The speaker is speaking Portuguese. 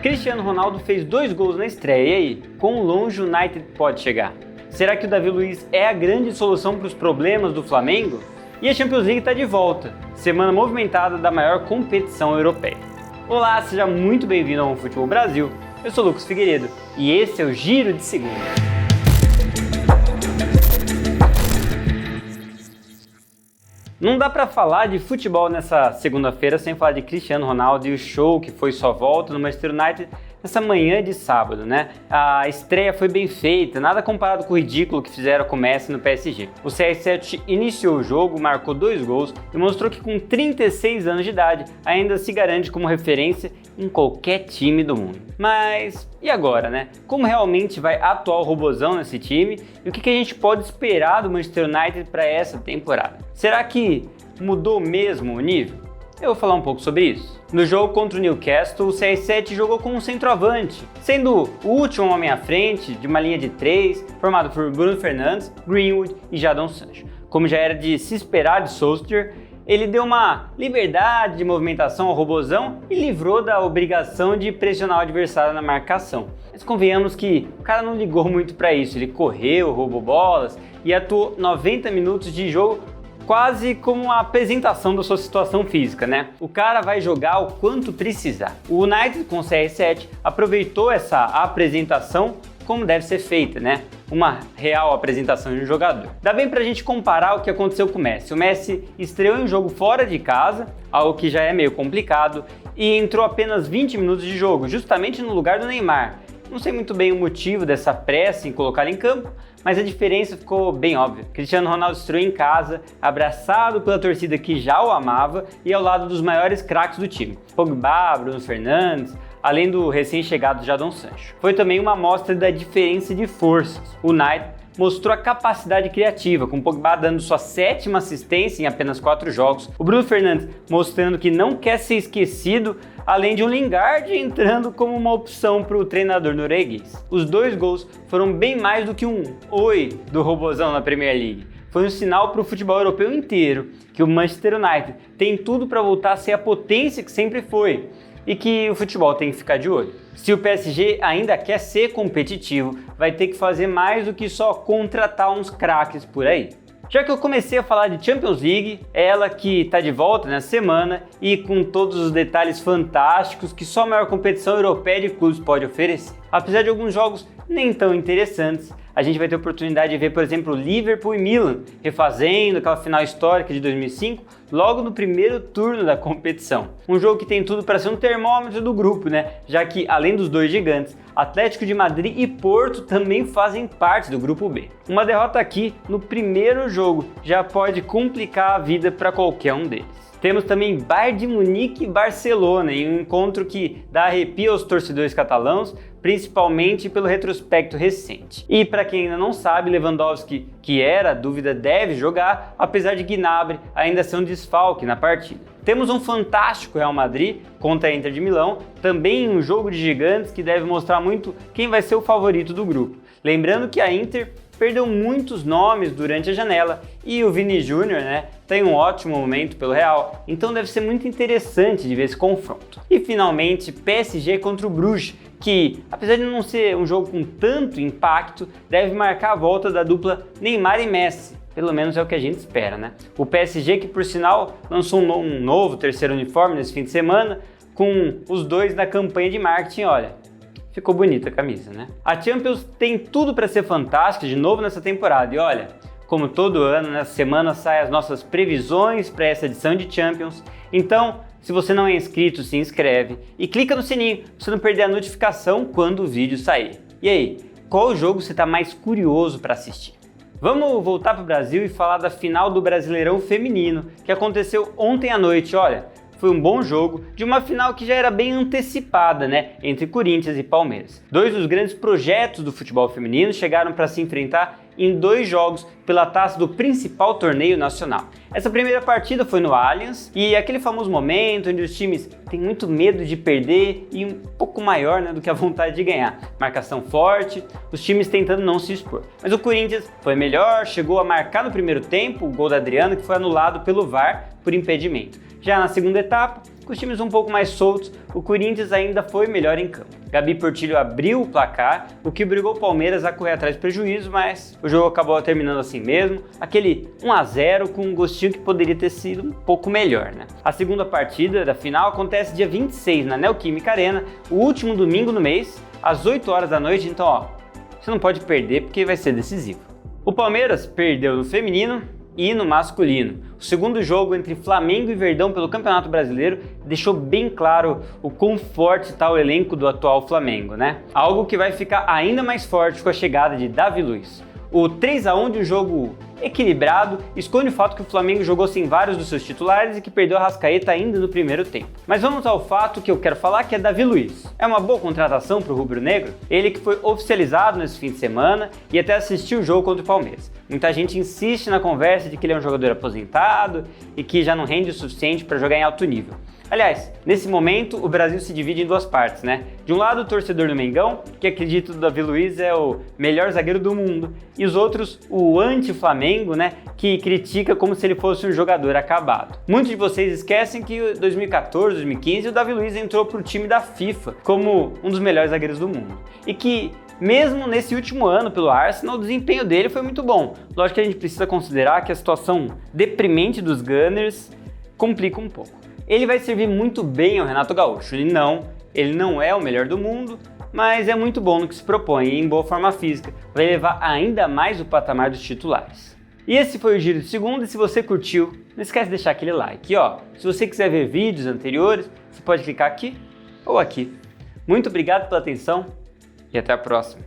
Cristiano Ronaldo fez 2 gols na estreia, e aí, quão longe o United pode chegar? Será que o David Luiz é a grande solução para os problemas do Flamengo? E a Champions League está de volta, semana movimentada da maior competição europeia. Olá, seja muito bem-vindo ao Futebol Brasil, eu sou Lucas Figueiredo e esse é o Giro de Segunda. Não dá pra falar de futebol nessa segunda-feira sem falar de Cristiano Ronaldo e o show que foi sua volta no Manchester United nessa manhã de sábado, né? A estreia foi bem feita, nada comparado com o ridículo que fizeram com o Messi no PSG. O CR7 iniciou o jogo, marcou 2 gols e mostrou que com 36 anos de idade ainda se garante como referência em qualquer time do mundo. Mas e agora, né? Como realmente vai atuar o robozão nesse time e o que a gente pode esperar do Manchester United para essa temporada? Será que mudou mesmo o nível? Eu vou falar um pouco sobre isso. No jogo contra o Newcastle, o CR7 jogou como um centroavante, sendo o último homem à frente de uma linha de 3, formado por Bruno Fernandes, Greenwood e Jadon Sancho. Como já era de se esperar de Solskjaer, ele deu uma liberdade de movimentação ao robozão e livrou da obrigação de pressionar o adversário na marcação. Mas convenhamos que o cara não ligou muito para isso, ele correu, roubou bolas e atuou 90 minutos de jogo quase como uma apresentação da sua situação física, né? O cara vai jogar o quanto precisar. O United com o CR7 aproveitou essa apresentação como deve ser feita, né? Uma real apresentação de um jogador. Dá bem pra gente comparar o que aconteceu com o Messi. O Messi estreou em um jogo fora de casa, algo que já é meio complicado, e entrou apenas 20 minutos de jogo, justamente no lugar do Neymar. Não sei muito bem o motivo dessa pressa em colocá-lo em campo, mas a diferença ficou bem óbvia. Cristiano Ronaldo estreou em casa, abraçado pela torcida que já o amava e ao lado dos maiores craques do time, Pogba, Bruno Fernandes, além do recém-chegado Jadon Sancho. Foi também uma amostra da diferença de forças. O United mostrou a capacidade criativa, com o Pogba dando sua 7ª assistência em apenas 4 jogos, o Bruno Fernandes mostrando que não quer ser esquecido, além de um Lingard entrando como uma opção para o treinador norueguês. Os 2 gols foram bem mais do que um oi do robozão na Premier League. Foi um sinal para o futebol europeu inteiro que o Manchester United tem tudo para voltar a ser a potência que sempre foi e que o futebol tem que ficar de olho. Se o PSG ainda quer ser competitivo, vai ter que fazer mais do que só contratar uns craques por aí. Já que eu comecei a falar de Champions League, ela que está de volta nessa semana e com todos os detalhes fantásticos que só a maior competição europeia de clubes pode oferecer. Apesar de alguns jogos nem tão interessantes, a gente vai ter a oportunidade de ver, por exemplo, Liverpool e Milan refazendo aquela final histórica de 2005 logo no primeiro turno da competição. Um jogo que tem tudo para ser um termômetro do grupo, né? Já que, além dos 2 gigantes, Atlético de Madrid e Porto também fazem parte do grupo B. Uma derrota aqui no primeiro jogo já pode complicar a vida para qualquer um deles. Temos também Bayern de Munique e Barcelona, em um encontro que dá arrepio aos torcedores catalãos, principalmente pelo retrospecto recente. E para quem ainda não sabe, Lewandowski, que era a dúvida, deve jogar, apesar de Gnabry ainda ser um desfalque na partida. Temos um fantástico Real Madrid contra a Inter de Milão, também um jogo de gigantes que deve mostrar muito quem vai ser o favorito do grupo. Lembrando que a Inter perdeu muitos nomes durante a janela e o Vini Júnior, né, tem um ótimo momento pelo Real, então deve ser muito interessante de ver esse confronto. E finalmente, PSG contra o Bruges, que apesar de não ser um jogo com tanto impacto, deve marcar a volta da dupla Neymar e Messi. Pelo menos é o que a gente espera, né? O PSG, que por sinal lançou um novo terceiro uniforme nesse fim de semana, com os 2 na campanha de marketing, olha, ficou bonita a camisa, né? A Champions tem tudo para ser fantástica de novo nessa temporada e olha, como todo ano, nessa semana saem as nossas previsões para essa edição de Champions, então se você não é inscrito, se inscreve e clica no sininho para você não perder a notificação quando o vídeo sair. E aí, qual jogo você está mais curioso para assistir? Vamos voltar para o Brasil e falar da final do Brasileirão Feminino, que aconteceu ontem à noite. Olha, foi um bom jogo de uma final que já era bem antecipada, né, entre Corinthians e Palmeiras. 2 dos grandes projetos do futebol feminino chegaram para se enfrentar em 2 jogos pela taça do principal torneio nacional. Essa primeira partida foi no Allianz e aquele famoso momento onde os times têm muito medo de perder e um pouco maior, né, do que a vontade de ganhar. Marcação forte, os times tentando não se expor. Mas o Corinthians foi melhor, chegou a marcar no primeiro tempo o gol da Adriana, que foi anulado pelo VAR por impedimento. Já na segunda etapa, Com os times um pouco mais soltos, o Corinthians ainda foi melhor em campo. Gabi Portillo abriu o placar, o que obrigou o Palmeiras a correr atrás do prejuízo, mas o jogo acabou terminando assim mesmo, aquele 1-0 com um gostinho que poderia ter sido um pouco melhor, né? A segunda partida da final acontece dia 26 na Neoquímica Arena, o último domingo do mês, às 8 horas da noite, então ó, você não pode perder porque vai ser decisivo. O Palmeiras perdeu no feminino e no masculino. O segundo jogo entre Flamengo e Verdão pelo Campeonato Brasileiro deixou bem claro o quão forte está o elenco do atual Flamengo, né? Algo que vai ficar ainda mais forte com a chegada de Davi Luiz. O 3-1 de um jogo equilibrado esconde o fato que o Flamengo jogou sem vários dos seus titulares e que perdeu a Arrascaeta ainda no primeiro tempo. Mas vamos ao fato que eu quero falar, que é Davi Luiz. É uma boa contratação para o rubro-negro? Ele que foi oficializado nesse fim de semana e até assistiu o jogo contra o Palmeiras. Muita gente insiste na conversa de que ele é um jogador aposentado e que já não rende o suficiente para jogar em alto nível. Aliás, nesse momento o Brasil se divide em duas partes, né? De um lado o torcedor do Mengão, que acredita que o Davi Luiz é o melhor zagueiro do mundo, e os outros, o anti-Flamengo, né? Que critica como se ele fosse um jogador acabado. Muitos de vocês esquecem que em 2014, 2015 o Davi Luiz entrou para o time da FIFA como um dos melhores zagueiros do mundo. E que mesmo nesse último ano pelo Arsenal, o desempenho dele foi muito bom. Lógico que a gente precisa considerar que a situação deprimente dos Gunners complica um pouco. Ele vai servir muito bem ao Renato Gaúcho. Ele não é o melhor do mundo, mas é muito bom no que se propõe e em boa forma física. Vai levar ainda mais o patamar dos titulares. E esse foi o Giro de Segunda, e se você curtiu, não esquece de deixar aquele like. E ó, se você quiser ver vídeos anteriores, você pode clicar aqui ou aqui. Muito obrigado pela atenção e até a próxima.